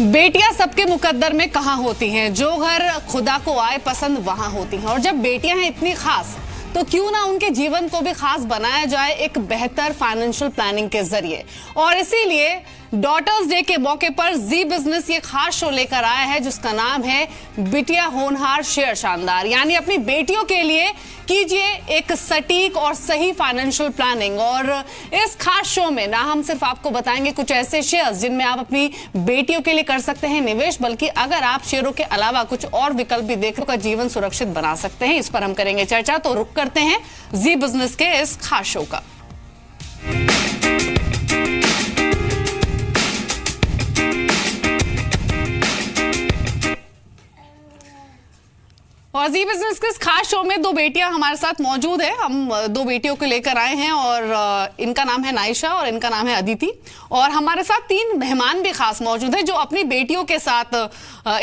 बेटियां सबके मुकद्दर में कहाँ होती हैं। जो घर खुदा को आए पसंद वहां होती हैं। और जब बेटियां हैं इतनी खास तो क्यों ना उनके जीवन को भी खास बनाया जाए एक बेहतर फाइनेंशियल प्लानिंग के जरिए। और इसीलिए डॉटर्स डे के मौके पर जी बिजनेस ये खास शो लेकर आया है जिसका नाम है बिटिया होनहार शेयर शानदार। यानी अपनी बेटियों के लिए कीजिए एक सटीक और सही फाइनेंशियल प्लानिंग। और इस खास शो में ना हम सिर्फ आपको बताएंगे कुछ ऐसे शेयर्स जिनमें आप अपनी बेटियों के लिए कर सकते हैं निवेश, बल्कि अगर आप शेयरों के अलावा कुछ और विकल्प भी देख कर जीवन सुरक्षित बना सकते हैं। इस पर हम करेंगे चर्चा। तो रुक करते हैं जी बिजनेस के इस खास शो का। और जी बिजनेस के इस खास शो में दो बेटियां हमारे साथ मौजूद है। हम दो बेटियों को लेकर आए हैं और इनका नाम है नायशा और इनका नाम है अदिति। और हमारे साथ तीन मेहमान भी खास मौजूद हैं जो अपनी बेटियों के साथ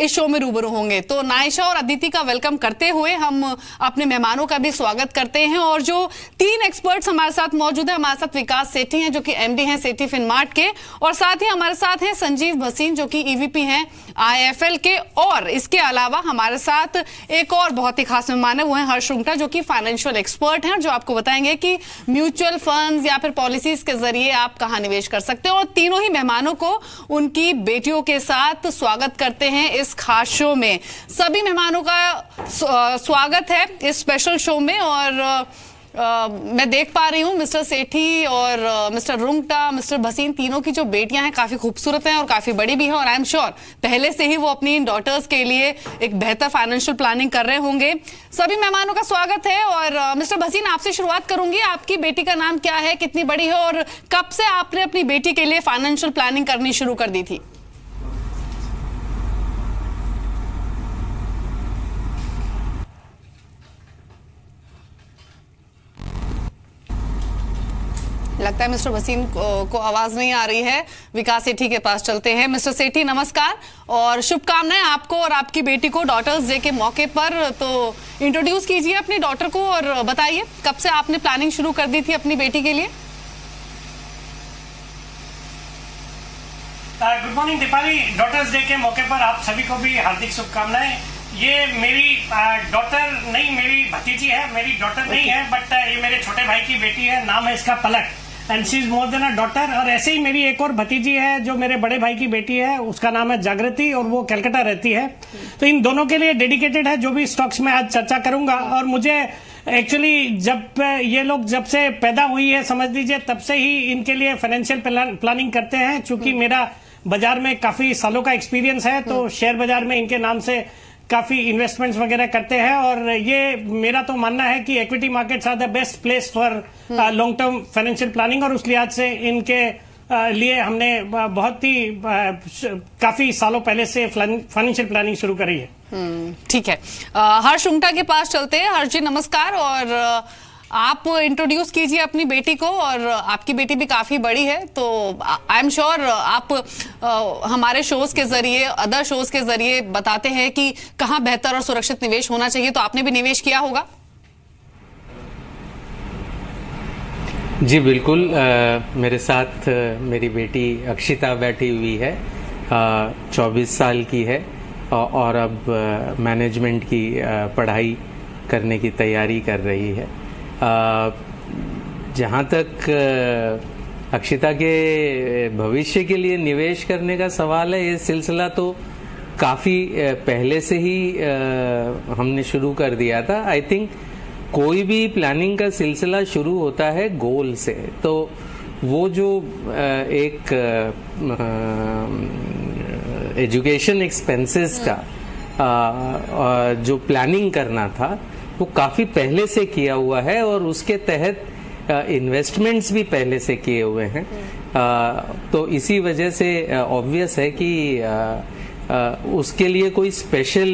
इस शो में रूबरू होंगे। तो नायशा और अदिति का वेलकम करते हुए हम अपने मेहमानों का भी स्वागत करते हैं। और जो तीन एक्सपर्ट्स हमारे साथ मौजूद है, हमारे साथ विकास सेठी हैं जो कि एमडी हैं सेठी फिनमार्ट के, और साथ ही हमारे साथ हैं संजीव भसीन जो कि ईवीपी हैं आईएफएल के। और इसके अलावा हमारे साथ एक और बहुत ही खास मेहमान है, वो है हर्ष रुंगटा जो कि फाइनेंशियल एक्सपर्ट हैं, जो आपको बताएंगे कि म्यूचुअल फंड्स या फिर पॉलिसीज के जरिए आप कहां निवेश कर सकते हो। और तीनों ही मेहमानों को उनकी बेटियों के साथ स्वागत करते हैं इस खास शो में। सभी मेहमानों का स्वागत है इस स्पेशल शो में। और मैं देख पा रही हूँ मिस्टर सेठी और मिस्टर रुंगटा, मिस्टर भसीन, तीनों की जो बेटियां हैं काफी खूबसूरत हैं और काफी बड़ी भी हैं। और आई एम श्योर पहले से ही वो अपनी इन डॉटर्स के लिए एक बेहतर फाइनेंशियल प्लानिंग कर रहे होंगे। सभी मेहमानों का स्वागत है। और मिस्टर भसीन, आपसे शुरुआत करूंगी। आपकी बेटी का नाम क्या है, कितनी बड़ी है और कब से आपने अपनी बेटी के लिए फाइनेंशियल प्लानिंग करनी शुरू कर दी थी? लगता है मिस्टर भसीन को आवाज नहीं आ रही है। विकास सेठी के पास चलते हैं। मिस्टर सेठी नमस्कार और शुभकामनाएं आपको और आपकी बेटी को डॉटर्स डे के मौके पर। तो इंट्रोड्यूस कीजिए अपनी डॉटर को और बताइए कब से आपने प्लानिंग शुरू कर दी थी अपनी बेटी के लिए। Good morning Deepali. Daughters day के मौके पर आप सभी को भी हार्दिक शुभकामनाएं। ये मेरी डॉटर नहीं, मेरी भतीजी है। मेरी डॉटर नहीं है बट ये मेरे छोटे भाई की बेटी है। नाम है इसका Palak and she is more than a daughter. और ऐसे ही मेरी एक और भतीजी है जो मेरे बड़े भाई की बेटी है, उसका नाम है जागृति और वो कलकत्ता रहती है। तो इन दोनों के लिए डेडिकेटेड है जो भी स्टॉक्स में आज चर्चा करूंगा। और मुझे एक्चुअली जब ये लोग जब से पैदा हुई है समझ लीजिए तब से ही इनके लिए फाइनेंशियल प्लानिंग करते हैं। चूंकि मेरा बाजार में काफी सालों का एक्सपीरियंस है तो शेयर बाजार में इनके नाम से काफी इन्वेस्टमेंट्स वगैरह करते हैं। और ये मेरा तो मानना है कि equity markets are the best place for long term financial planning. और उस लिहाज से इनके लिए हमने बहुत ही काफी सालों पहले से फाइनेंशियल प्लानिंग शुरू करी है। ठीक है, हर्ष रुंगटा के पास चलते हैं। हर्ष जी नमस्कार और आप इंट्रोड्यूस कीजिए अपनी बेटी को। और आपकी बेटी भी काफी बड़ी है तो आई एम श्योर आप हमारे शोज के जरिए, अदर शोज के जरिए बताते हैं कि कहां बेहतर और सुरक्षित निवेश होना चाहिए। तो आपने भी निवेश किया होगा। जी बिल्कुल। मेरे साथ मेरी बेटी अक्षिता बैठी हुई है, 24 साल की है और अब मैनेजमेंट की पढ़ाई करने की तैयारी कर रही है। जहाँ तक अक्षिता के भविष्य के लिए निवेश करने का सवाल है, ये सिलसिला तो काफ़ी पहले से ही हमने शुरू कर दिया था। आई थिंक कोई भी प्लानिंग का सिलसिला शुरू होता है गोल से। तो वो जो एक एजुकेशन एक्सपेंसेस का जो प्लानिंग करना था वो काफी पहले से किया हुआ है और उसके तहत इन्वेस्टमेंट्स भी पहले से किए हुए हैं। तो इसी वजह से ऑब्वियस है कि उसके लिए कोई स्पेशल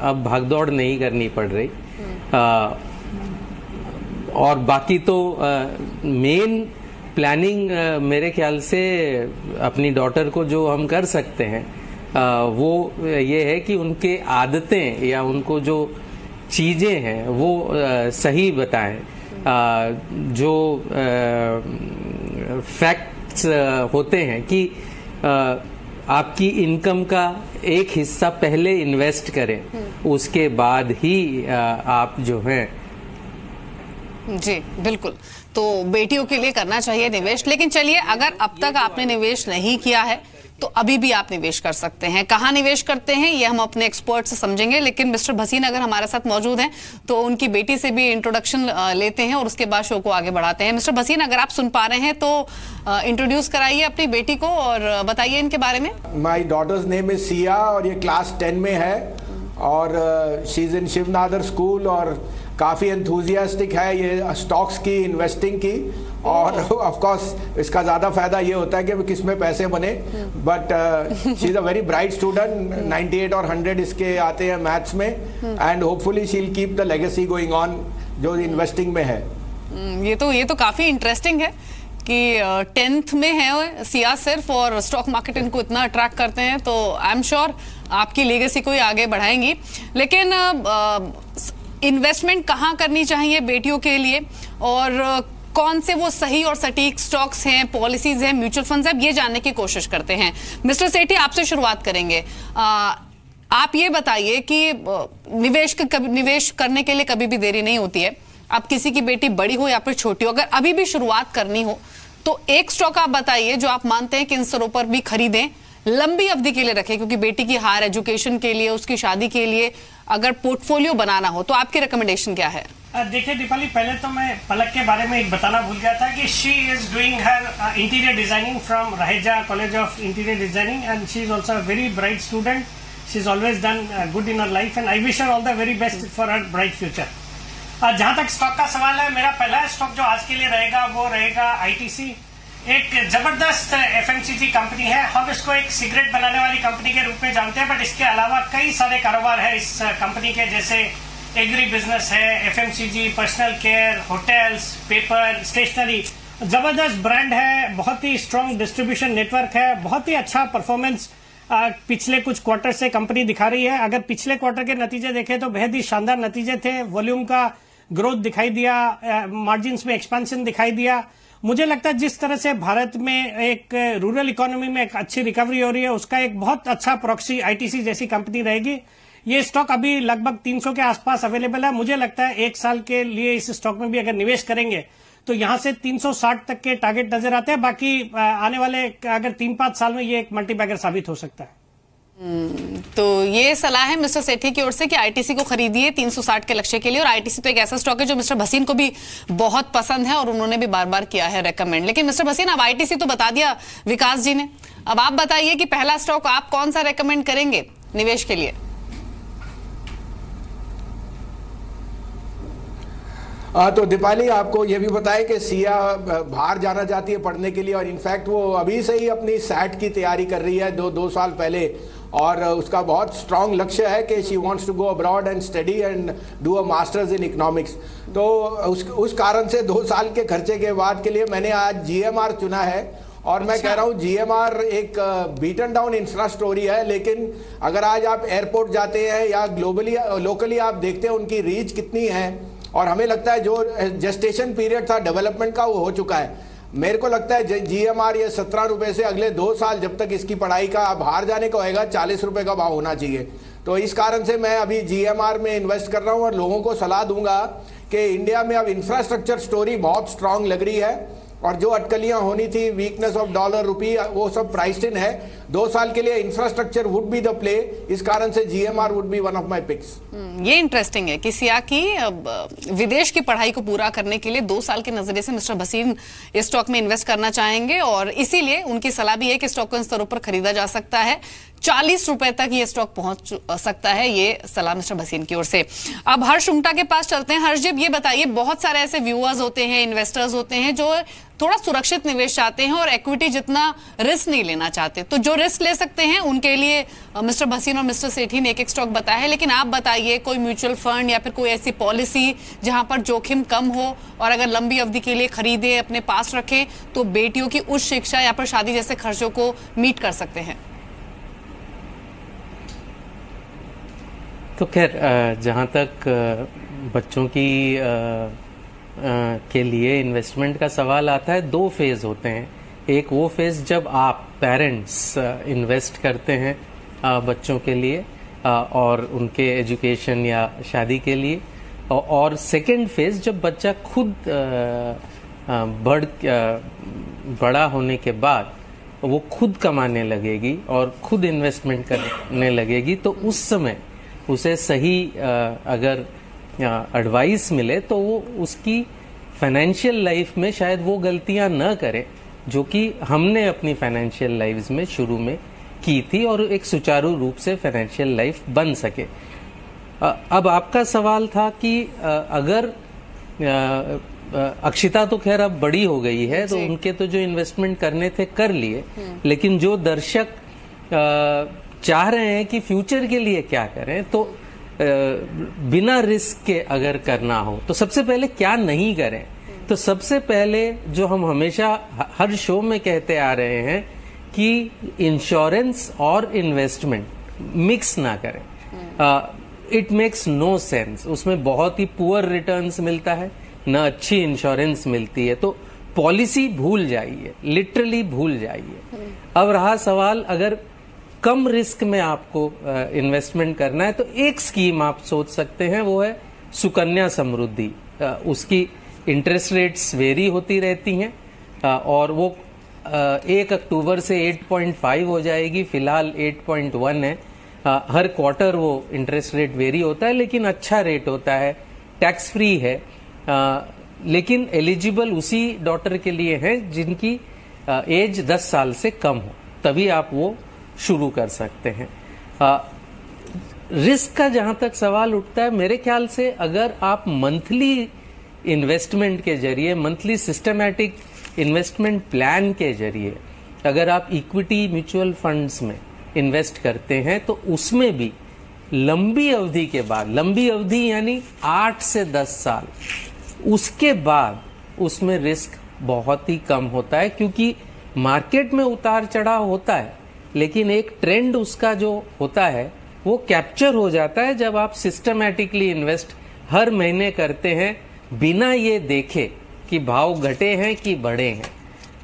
अब भागदौड़ नहीं करनी पड़ रही। और बाकी तो मेन प्लानिंग मेरे ख्याल से अपनी डॉटर को जो हम कर सकते हैं वो ये है कि उनके आदतें या उनको जो चीजें हैं वो सही बताएं। जो फैक्ट्स होते हैं कि आपकी इनकम का एक हिस्सा पहले इन्वेस्ट करें, उसके बाद ही आप जो है। जी बिल्कुल, तो बेटियों के लिए करना चाहिए निवेश। लेकिन चलिए, अगर अब तक आपने निवेश नहीं किया है तो अभी भी आप निवेश कर सकते हैं। कहाँ निवेश करते हैं ये हम अपने एक्सपर्ट से समझेंगे, लेकिन मिस्टर भसीन अगर हमारे साथ मौजूद हैं तो उनकी बेटी से भी इंट्रोडक्शन लेते हैं और उसके बाद शो को आगे बढ़ाते हैं। मिस्टर भसीन, अगर आप सुन पा रहे हैं तो इंट्रोड्यूस कराइए अपनी बेटी को और बताइए इनके बारे में। माई डॉटर्स नेम इज सिया और ये क्लास 10 में है और she is in Shiv Nadar school और काफ़ी एंथुजियास्टिक है ये स्टॉक्स की, इन्वेस्टिंग की। और ऑफ कोर्स इसका ज़्यादा फायदा ये होता है कि किस में पैसे बने। But she is a very bright student, 98 और 100 इसके आते हैं मैथ्स में and hopefully she will keep the legacy going on जो इन्वेस्टिंग में है। ये तो काफ़ी इंटरेस्टिंग है कि 10th में है सिया सिर्फ और स्टॉक मार्केट इनको इतना अट्रैक्ट करते हैं, तो आई एम श्योर आपकी लेगेसी को ही आगे बढ़ाएंगी। लेकिन इन्वेस्टमेंट कहाँ करनी चाहिए बेटियों के लिए और कौन से वो सही और सटीक स्टॉक्स हैं, पॉलिसीज हैं, म्यूचुअल फंड्स हैं, ये जानने की कोशिश करते हैं। मिस्टर सेठी, आपसे शुरुआत करेंगे। आप ये बताइए कि निवेश करने के लिए कभी भी देरी नहीं होती है। अब किसी की बेटी बड़ी हो या फिर छोटी हो, अगर अभी भी शुरुआत करनी हो तो एक स्टॉक आप बताइए जो आप मानते हैं कि इन स्तरों पर भी खरीदें, लंबी अवधि के लिए रखें, क्योंकि बेटी की हायर एजुकेशन के लिए, उसकी शादी के लिए अगर पोर्टफोलियो बनाना हो तो आपकी रिकमेंडेशन क्या है? देखिए दीपाली, पहले तो मैं पलक के बारे में एक बताना भूल गया था कि she is doing her interior designing from Raheja college of interior designing and she is also a very bright student. She is always done good in her life and I wish her all the very best for her bright future. जहां तक stock का सवाल है, मेरा पहला stock जो आज के लिए रहेगा वो रहेगा आईटीसी। एक जबरदस्त एफएमसीजी कंपनी है। हम इसको एक सिगरेट बनाने वाली कंपनी के रूप में जानते हैं, बट इसके अलावा कई सारे कारोबार है इस कंपनी के, जैसे एग्री बिजनेस है, FMCG, personal care, hotels, paper, stationery. जबरदस्त ब्रांड है, बहुत ही स्ट्रॉन्ग डिस्ट्रीब्यूशन नेटवर्क है, बहुत ही अच्छा परफॉर्मेंस पिछले कुछ क्वार्टर से कंपनी दिखा रही है। अगर पिछले क्वार्टर के नतीजे देखें तो बेहद ही शानदार नतीजे थे। वॉल्यूम का ग्रोथ दिखाई दिया, मार्जिन में एक्सपेंशन दिखाई दिया। मुझे लगता है जिस तरह से भारत में एक रूरल इकोनॉमी में एक अच्छी रिकवरी हो रही है, उसका एक बहुत अच्छा प्रॉक्सी आईटीसी जैसी कंपनी रहेगी। ये स्टॉक अभी लगभग 300 के आसपास अवेलेबल है। मुझे लगता है 1 साल के लिए इस स्टॉक में भी अगर निवेश करेंगे तो यहां से 360 तक के टारगेट नजर आते हैं। बाकी आने वाले अगर 3-5 साल में ये एक मल्टीबैगर साबित हो सकता है। तो ये सलाह है मिस्टर सेठी की ओर से कि आईटीसी को खरीदिए 360 के लक्ष्य के लिए। और आईटीसी तो एक ऐसा स्टॉक है जो मिस्टर भसीन को भी बहुत पसंद है और उन्होंने भी बार बार किया है रेकमेंड। लेकिन मिस्टर भसीन, अब आईटीसी तो बता दिया विकास जी ने, अब आप बताइए कि पहला स्टॉक आप कौन सा रेकमेंड करेंगे निवेश के लिए? तो दीपाली, आपको ये भी पता है कि सिया बाहर जाना चाहती है पढ़ने के लिए और इनफैक्ट वो अभी से ही अपनी सैट की तैयारी कर रही है दो साल पहले, और उसका बहुत स्ट्रांग लक्ष्य है कि she wants to go abroad and study and do a masters in economics. तो उस कारण से 2 साल के खर्चे के बाद के लिए मैंने आज जीएमआर चुना है। और मैं कह रहा हूँ जीएमआर एक बीटन डाउन इंफ्रा स्टोरी है, लेकिन अगर आज आप एयरपोर्ट जाते हैं या ग्लोबली लोकली आप देखते हैं उनकी रीच कितनी है, और हमें लगता है जो जेस्टेशन पीरियड था डेवलपमेंट का वो हो चुका है। मेरे को लगता है जीएमआर ये 17 रुपए से अगले 2 साल जब तक इसकी पढ़ाई का बाहर जाने को होएगा 40 रुपए का भाव होना चाहिए। तो इस कारण से मैं अभी जीएमआर में इन्वेस्ट कर रहा हूँ और लोगों को सलाह दूंगा कि इंडिया में अब इंफ्रास्ट्रक्चर स्टोरी बहुत स्ट्रांग लग रही है और जो अटकलियां होनी थी, वीकनेस ऑफ डॉलर रुपी, वो सब प्राइस्ड इन है। 2 साल के लिए infrastructure would be the play, इस कारण से GMR would be one of my picks. ये इंटरेस्टिंग है कि सिया की विदेश की पढ़ाई को पूरा करने के लिए 2 साल के नजरिए से मिस्टर भसीन इस स्टॉक में इन्वेस्ट करना चाहेंगे और इसीलिए उनकी सलाह भी है कि स्टॉक को इन स्तरों पर खरीदा जा सकता है। 40 रुपए तक ये स्टॉक पहुंच सकता है, ये सलाह मिस्टर भसीन की ओर से। अब हर्ष उंगटा के पास चलते हैं। हर्ष जी, ये बताइए, बहुत सारे ऐसे व्यूअर्स होते हैं, इन्वेस्टर्स होते हैं जो थोड़ा सुरक्षित निवेश चाहते हैं और इक्विटी जितना रिस्क नहीं लेना चाहते, तो जो रिस्क ले सकते हैं उनके लिए मिस्टर भसीन और मिस्टर सेठी ने एक स्टॉक बताया है। लेकिन आप बताइए कोई म्यूचुअल फंड या फिर कोई ऐसी पॉलिसी जहां पर जोखिम कम हो और अगर लंबी अवधि के लिए खरीदे, अपने पास रखें, तो बेटियों की उच्च शिक्षा या फिर शादी जैसे खर्चों को मीट कर सकते हैं। तो खैर, जहाँ तक बच्चों की के लिए इन्वेस्टमेंट का सवाल आता है, 2 फेज होते हैं। एक वो फेज जब आप पेरेंट्स इन्वेस्ट करते हैं बच्चों के लिए और उनके एजुकेशन या शादी के लिए, और सेकेंड फेज जब बच्चा खुद बड़ा होने के बाद वो खुद कमाने लगेगी और खुद इन्वेस्टमेंट करने लगेगी, तो उस समय उसे सही अगर एडवाइस मिले तो वो उसकी फाइनेंशियल लाइफ में शायद वो गलतियां न करे जो कि हमने अपनी फाइनेंशियल लाइफ में शुरू में की थी, और एक सुचारू रूप से फाइनेंशियल लाइफ बन सके। अब आपका सवाल था कि अगर अक्षिता तो खैर अब बड़ी हो गई है, तो उनके तो जो इन्वेस्टमेंट करने थे कर लिए, लेकिन जो दर्शक चाह रहे हैं कि फ्यूचर के लिए क्या करें, तो बिना रिस्क के अगर करना हो तो सबसे पहले क्या नहीं करें। तो सबसे पहले जो हम हमेशा हर शो में कहते आ रहे हैं कि इंश्योरेंस और इन्वेस्टमेंट मिक्स ना करें। इट मेक्स नो सेंस, उसमें बहुत ही पुअर रिटर्न्स मिलता है, न अच्छी इंश्योरेंस मिलती है, तो पॉलिसी भूल जाइए, लिटरली भूल जाइए। अब रहा सवाल, अगर कम रिस्क में आपको इन्वेस्टमेंट करना है तो एक स्कीम आप सोच सकते हैं, वो है सुकन्या समृद्धि। उसकी इंटरेस्ट रेट्स वेरी होती रहती हैं और वो 1 अक्टूबर से 8.5 हो जाएगी, फिलहाल 8.1 है। हर क्वार्टर वो इंटरेस्ट रेट वेरी होता है, लेकिन अच्छा रेट होता है, टैक्स फ्री है, लेकिन एलिजिबल उसी डॉटर के लिए है जिनकी एज 10 साल से कम हो, तभी आप वो शुरू कर सकते हैं। रिस्क का जहां तक सवाल उठता है, मेरे ख्याल से अगर आप मंथली इन्वेस्टमेंट के जरिए, मंथली सिस्टमैटिक इन्वेस्टमेंट प्लान के जरिए अगर आप इक्विटी म्यूचुअल फंड्स में इन्वेस्ट करते हैं, तो उसमें भी लंबी अवधि के बाद, लंबी अवधि यानी 8 से 10 साल, उसके बाद उसमें रिस्क बहुत ही कम होता है, क्योंकि मार्केट में उतार चढ़ाव होता है, लेकिन एक ट्रेंड उसका जो होता है वो कैप्चर हो जाता है जब आप सिस्टमैटिकली इन्वेस्ट हर महीने करते हैं, बिना ये देखे कि भाव घटे हैं कि बढ़े हैं।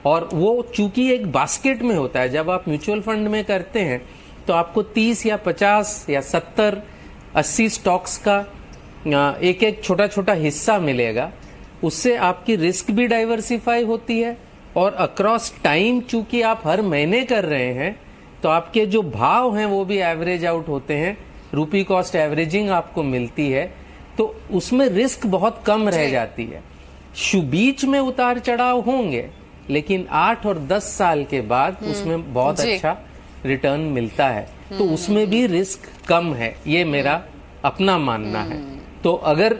और वो चूंकि एक बास्केट में होता है, जब आप म्यूचुअल फंड में करते हैं तो आपको 30 या 50 या 70, 80 स्टॉक्स का एक एक छोटा छोटा हिस्सा मिलेगा। उससे आपकी रिस्क भी डाइवर्सिफाई होती है, और अक्रॉस टाइम चूंकि आप हर महीने कर रहे हैं तो आपके जो भाव हैं वो भी एवरेज आउट होते हैं, रूपी कॉस्ट एवरेजिंग आपको मिलती है, तो उसमें रिस्क बहुत कम रह जाती है। बीच में उतार चढ़ाव होंगे, लेकिन 8 और 10 साल के बाद उसमें बहुत अच्छा रिटर्न मिलता है, तो उसमें भी रिस्क कम है, ये मेरा अपना मानना है। तो अगर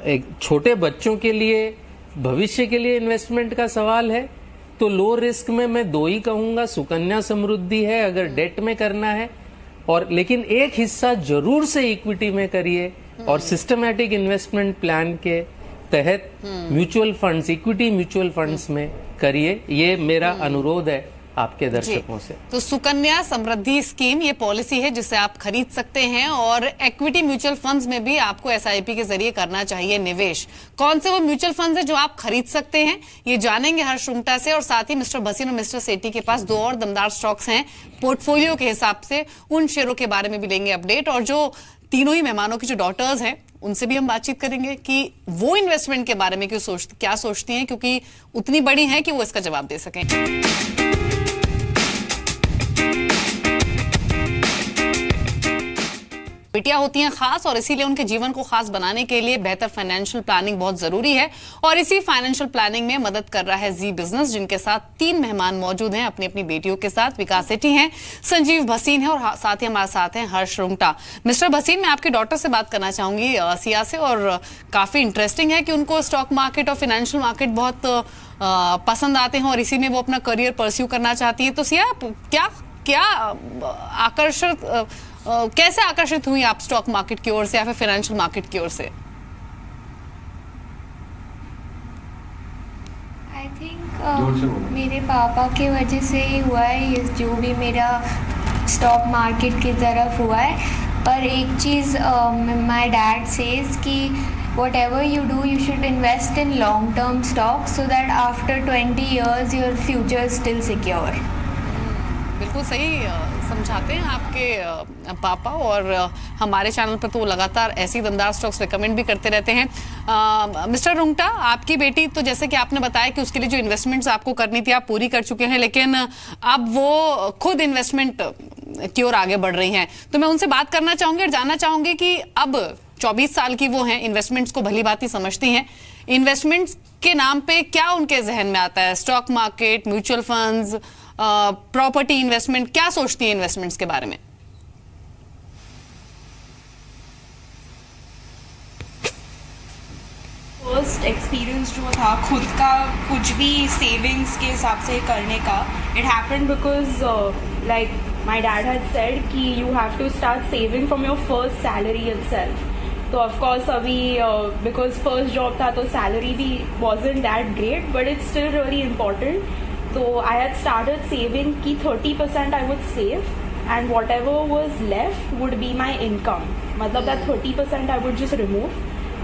एक छोटे बच्चों के लिए, भविष्य के लिए इन्वेस्टमेंट का सवाल है, तो लो रिस्क में मैं 2 ही कहूंगा, सुकन्या समृद्धि है अगर डेट में करना है, और लेकिन एक हिस्सा जरूर से इक्विटी में करिए, और सिस्टमैटिक इन्वेस्टमेंट प्लान के तहत mutual funds, equity mutual funds में करिए। ये मेरा अनुरोध है आपके दर्शकों से। तो सुकन्या समृद्धि स्कीम ये पॉलिसी है जिसे आप खरीद सकते हैं, और इक्विटी म्यूचुअल फंड्स में भी आपको एसआईपी के जरिए करना चाहिए निवेश। कौन से वो म्यूचुअल फंड्स है जो आप खरीद सकते हैं, ये जानेंगे हर्ष रुंगटा से, और साथ ही मिस्टर भसीन और मिस्टर सेठी के पास 2 और दमदार स्टॉक्स हैं पोर्टफोलियो के हिसाब से, उन शेयरों के बारे में भी लेंगे अपडेट, और जो तीनों ही मेहमानों की जो डॉटर्स हैं उनसे भी हम बातचीत करेंगे कि वो इन्वेस्टमेंट के बारे में क्या सोचती हैं, क्योंकि उतनी बड़ी हैं कि वो इसका जवाब दे सकें। बेटियां होती हैं खास, और इसीलिए उनके जीवन को खास बनाने के लिए बेहतर फाइनेंशियल प्लानिंग बहुत जरूरी है, और इसी फाइनेंशियल प्लानिंग में मदद कर रहा है जी बिजनेस, जिनके साथ 3 मेहमान मौजूद हैं अपनी अपनी बेटियों के साथ। विकास सेठी हैं, संजीव भसीन है, और साथ ही हमारे साथ हैं हर्ष रुंगटा। मिस्टर भसीन, मैं आपकी डॉटर से बात करना चाहूंगी सिया से, और काफी इंटरेस्टिंग है कि उनको स्टॉक मार्केट और फाइनेंशियल मार्केट बहुत पसंद आते हैं, और इसी में वो अपना करियर परस्यू करना चाहती है। तो सिया, कैसे आकर्षित हुई आप स्टॉक मार्केट की ओर से या फिर फाइनेंशियल मार्केट की ओर से? आई थिंक मेरे पापा की वजह से ही हुआ है ये, जो भी मेरा स्टॉक मार्केट की तरफ हुआ है। पर एक चीज़ माय डैड सेज कि whatever you do, you should invest in long-term stocks so that after 20 years your future is still secure. बिल्कुल सही समझाते हैं आपके पापा, और हमारे चैनल पर तो वो लगातार ऐसी दमदार स्टॉक्स रिकमेंड भी करते रहते हैं। मिस्टर रुंगटा, आपकी बेटी तो जैसे कि आपने बताया कि उसके लिए जो इन्वेस्टमेंट्स आपको करनी थी आप पूरी कर चुके हैं, लेकिन अब वो खुद इन्वेस्टमेंट की ओर आगे बढ़ रही हैं, तो मैं उनसे बात करना चाहूंगी और जानना चाहूंगी कि अब 24 साल की वो हैं, इन्वेस्टमेंट्स को भली भांति समझती हैं, इन्वेस्टमेंट्स के नाम पे क्या उनके जहन में आता है? Stock market, mutual funds, property investment, क्या सोचती है इन्वेस्टमेंट्स के बारे में? फर्स्ट एक्सपीरियंस जो था खुद का कुछ भी सेविंग्स के हिसाब से करने का, it happened because like my dad had said कि you have to start saving from your first salary itself. तो ऑफ कोर्स अभी बिकॉज फर्स्ट जॉब था तो सैलरी भी wasn't that great, but it's still really important. So I had started saving कि 30% I would save and whatever was left would be my income. मतलब that 30% I would just remove.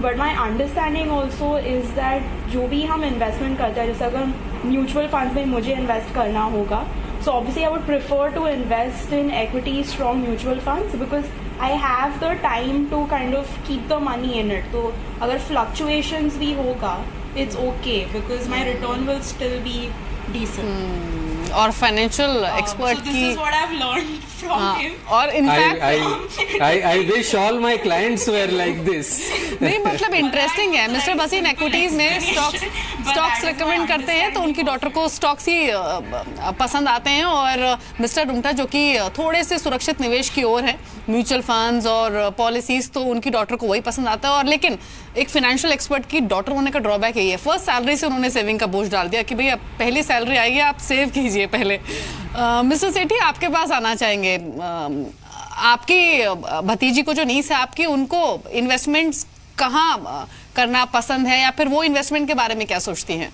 But my understanding also is that जो भी हम investment करते हैं, जैसे अगर mutual funds में मुझे इन्वेस्ट करना होगा, so obviously I would prefer to invest in equity strong mutual funds because I have the time to kind of keep the money in it. तो अगर fluctuations भी होगा, it's okay because my return will still be decent. और financial expert so this is what I've learned from him. और in fact I wish all my clients were like this. नहीं, मतलब interesting है। Mister बसीन equities में stocks recommend करते हैं तो उनकी डॉटर को स्टॉक्स ही पसंद आते हैं, और मिस्टर रुंगटा जो कि थोड़े से सुरक्षित निवेश की ओर है, म्यूचुअल फंड्स और पॉलिसीज, तो उनकी डॉटर को वही पसंद आता है। और लेकिन एक फाइनेंशियल एक्सपर्ट की डॉटर होने का ड्रॉबैक यही है, फर्स्ट सैलरी से उन्होंने सेविंग का बोझ डाल दिया कि भैया पहली सैलरी आई है, आप सेव कीजिए पहले। मिस्टर सेठी, आपके पास आना चाहेंगे। आपकी भतीजी को जो नीस है आपकी, उनको इन्वेस्टमेंट्स कहाँ करना पसंद है, या फिर वो इन्वेस्टमेंट के बारे में क्या सोचती हैं?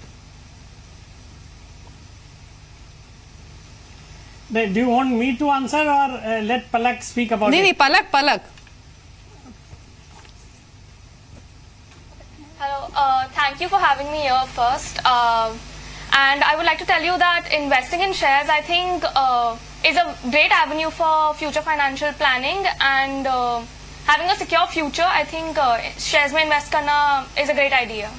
Do you want me to answer or let Palak speak about it? नहीं, पलक। Hello, thank you for having me here first. And I would like to tell you that investing in shares, I think, is a great avenue for future financial planning and having a secure future. I think shares में invest करना is a great idea.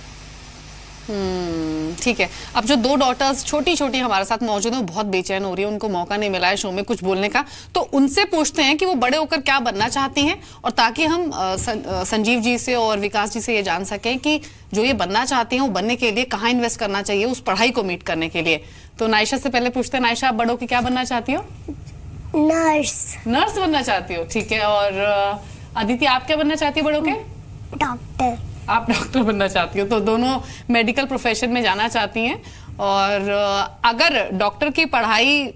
ठीक है। अब जो दो daughters छोटी छोटी हमारे साथ मौजूद हैं, वो बहुत बेचैन हो रही है, उनको मौका नहीं मिला है शो में कुछ बोलने का, तो उनसे पूछते हैं कि वो बड़े होकर क्या बनना चाहती हैं, और ताकि हम संजीव जी से और विकास जी से ये जान सकें कि जो ये बनना चाहती हैं वो बनने के लिए कहाँ इन्वेस्ट करना चाहिए उस पढ़ाई को मीट करने के लिए। तो नायशा से पहले पूछते हैं, नायशा, आप बड़ों के क्या बनना चाहती हो? नर्स बनना चाहती हो, ठीक है। और अदिति, आप क्या बनना चाहती हो बड़ों के? डॉक्टर। आप डॉक्टर बनना चाहती हो, तो दोनों मेडिकल प्रोफेशन में जाना चाहती हैं। और अगर डॉक्टर की पढ़ाई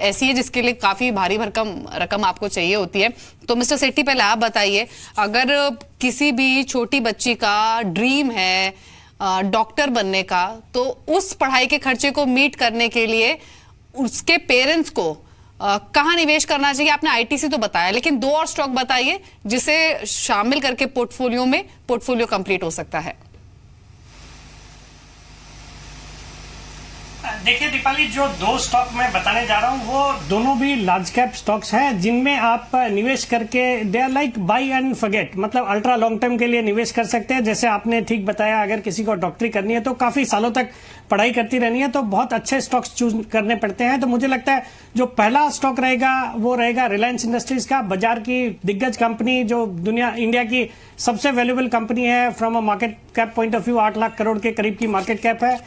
ऐसी है जिसके लिए काफी भारी भरकम रकम आपको चाहिए होती है, तो मिस्टर सेठी पहले आप बताइए, अगर किसी भी छोटी बच्ची का ड्रीम है डॉक्टर बनने का, तो उस पढ़ाई के खर्चे को मीट करने के लिए उसके पेरेंट्स को कहाँ निवेश करना चाहिए? आपने आईटीसी तो बताया, लेकिन दो और स्टॉक बताइए जिसे शामिल करके पोर्टफोलियो कंप्लीट हो सकता है। देखिए दीपाली, जो दो स्टॉक मैं बताने जा रहा हूँ वो दोनों भी लार्ज कैप स्टॉक्स हैं, जिनमें आप निवेश करके they are like buy and forget, मतलब अल्ट्रा लॉन्ग टर्म के लिए निवेश कर सकते हैं। जैसे आपने ठीक बताया, अगर किसी को डॉक्टरी करनी है तो काफी सालों तक पढ़ाई करती रहनी है, तो बहुत अच्छे स्टॉक्स चूज करने पड़ते हैं। तो मुझे लगता है जो पहला स्टॉक रहेगा वो रहेगा रिलायंस इंडस्ट्रीज का, बाजार की दिग्गज कंपनी, जो इंडिया की सबसे वैल्यूएबल कंपनी है from a market cap point of view. 8 lakh crore के करीब की मार्केट कैप है।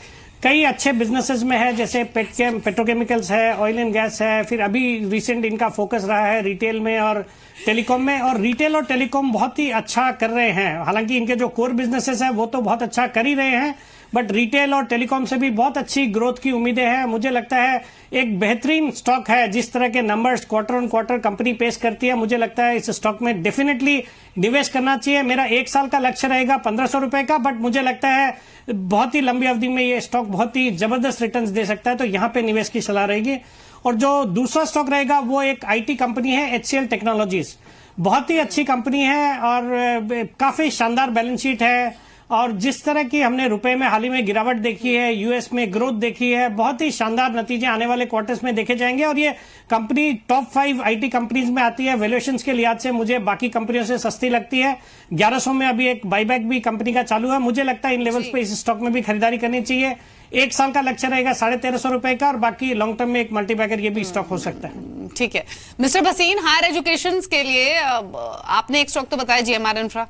कई अच्छे बिजनेसेस में है, जैसे पेट्रोकेमिकल्स है, ऑयल एंड गैस है, फिर अभी रिसेंट इनका फोकस रहा है रिटेल में और टेलीकॉम में, और रिटेल और टेलीकॉम बहुत ही अच्छा कर रहे हैं। हालांकि इनके जो कोर बिजनेसेस है वो तो बहुत अच्छा कर ही रहे हैं, बट रिटेल और टेलीकॉम से भी बहुत अच्छी ग्रोथ की उम्मीदें हैं। मुझे लगता है एक बेहतरीन स्टॉक है, जिस तरह के numbers quarter on quarter company पेश करती है, मुझे लगता है इस स्टॉक में डेफिनेटली निवेश करना चाहिए। मेरा 1 साल का लक्ष्य रहेगा 1500 रुपए का, बट मुझे लगता है बहुत ही लंबी अवधि में ये स्टॉक बहुत ही जबरदस्त रिटर्न्स दे सकता है, तो यहाँ पे निवेश की सलाह रहेगी। और जो दूसरा स्टॉक रहेगा वो एक आईटी कंपनी है, HCL टेक्नोलॉजीज। बहुत ही अच्छी कंपनी है और काफी शानदार बैलेंस शीट है, और जिस तरह की हमने रुपए में हाल ही में गिरावट देखी है, यूएस में ग्रोथ देखी है, बहुत ही शानदार नतीजे आने वाले क्वार्टर्स में देखे जाएंगे। और ये कंपनी टॉप 5 आईटी कंपनीज में आती है। वैल्यूएशंस के लिहाज से मुझे बाकी कंपनियों से सस्ती लगती है। 1100 में अभी एक बाईबैक भी कंपनी का चालू है। मुझे लगता है इन लेवल्स पे इस स्टॉक में भी खरीदारी करनी चाहिए। 1 साल का लक्ष्य रहेगा 1350 रुपए का, और बाकी लॉन्ग टर्म में एक मल्टीबैगर ये भी स्टॉक हो सकता है। ठीक है मिस्टर भसीन, हायर एजुकेशन के लिए आपने एक स्टॉक तो बताया जीएमआर इंफ्रा,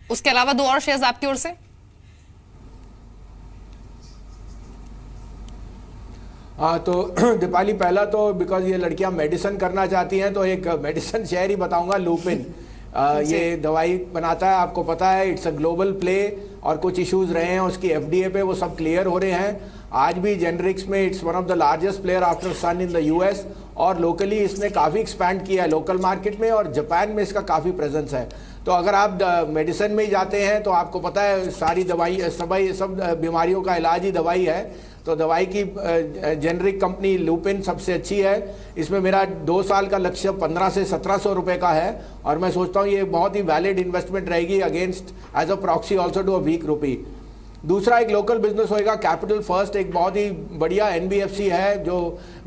उसके अलावा 2 और शेयर्स आपकी ओर से? हाँ, तो दीपाली पहला तो बिकॉज ये लड़कियां मेडिसिन करना चाहती हैं तो एक मेडिसिन शेयर ही बताऊंगा, लुपिन। ये दवाई बनाता है, आपको पता है, इट्स अ ग्लोबल प्ले, और कुछ इश्यूज रहे हैं उसकी एफडीए पे, वो सब क्लियर हो रहे हैं। आज भी जेनरिक्स में it's one of the largest player after Sun in the US, और लोकली इसने काफ़ी एक्सपैंड किया है लोकल मार्केट में, और जापान में इसका काफ़ी प्रेजेंस है। तो अगर आप मेडिसिन में ही जाते हैं तो आपको पता है सारी दवाई सब बीमारियों का इलाज ही दवाई है। तो दवाई की जेनरिक कंपनी लुपिन सबसे अच्छी है। इसमें मेरा 2 साल का लक्ष्य 1500 से 1700 रुपए का है, और मैं सोचता हूँ ये बहुत ही वैलिड इन्वेस्टमेंट रहेगी against as a proxy also to a weak rupee. दूसरा एक लोकल बिजनेस होएगा कैपिटल फर्स्ट, एक बहुत ही बढ़िया एनबीएफसी है जो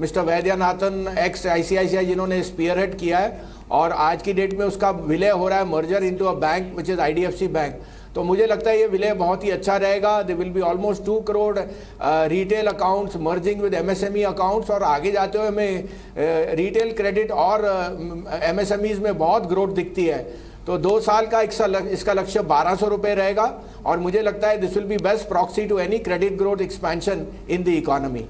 मिस्टर वैद्यनाथन एक्स आईसीआईसीआई जिन्होंने स्पीयरहेड किया है, और आज की डेट में उसका विलय हो रहा है, merger into a bank which is IDFC bank. तो मुझे लगता है ये विलय बहुत ही अच्छा रहेगा। They will be almost 2 crore retail accounts merging with MSME accounts, और आगे जाते हुए हमें रिटेल क्रेडिट और एमएसएमईज में बहुत ग्रोथ दिखती है। तो 2 साल का इसका लक्ष्य 1200 रुपये रहेगा, और मुझे लगता है this will be best proxy to any credit growth expansion in the economy.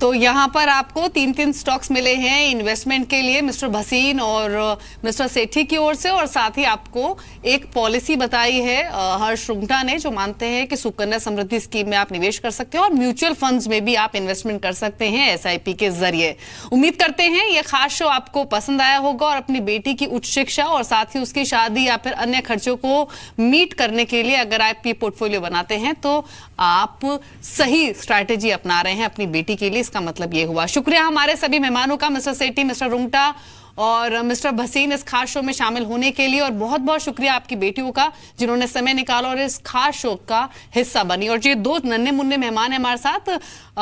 तो यहाँ पर आपको 3 स्टॉक्स मिले हैं इन्वेस्टमेंट के लिए मिस्टर भसीन और मिस्टर सेठी की ओर से, और साथ ही आपको एक पॉलिसी बताई है हर्ष रुंगटा ने, जो मानते हैं कि सुकन्या समृद्धि स्कीम में आप निवेश कर सकते हैं और म्यूचुअल फंड्स में भी आप इन्वेस्टमेंट कर सकते हैं एसआईपी के जरिए। उम्मीद करते हैं ये खास शो आपको पसंद आया होगा, और अपनी बेटी की उच्च शिक्षा और साथ ही उसकी शादी या फिर अन्य खर्चों को मीट करने के लिए अगर आप ये पोर्टफोलियो बनाते हैं तो आप सही स्ट्रैटेजी अपना रहे हैं अपनी बेटी के लिए, इसका मतलब ये हुआ। शुक्रिया हमारे सभी मेहमानों का, मिस्टर सेठी, मिस्टर रुंगटा और मिस्टर भसीन, इस खास शो में शामिल होने के लिए, और बहुत बहुत शुक्रिया आपकी बेटियों का जिन्होंने समय निकाला और इस खास शो का हिस्सा बनी। और ये 2 नन्हे मुन्ने मेहमान हैं हमारे साथ,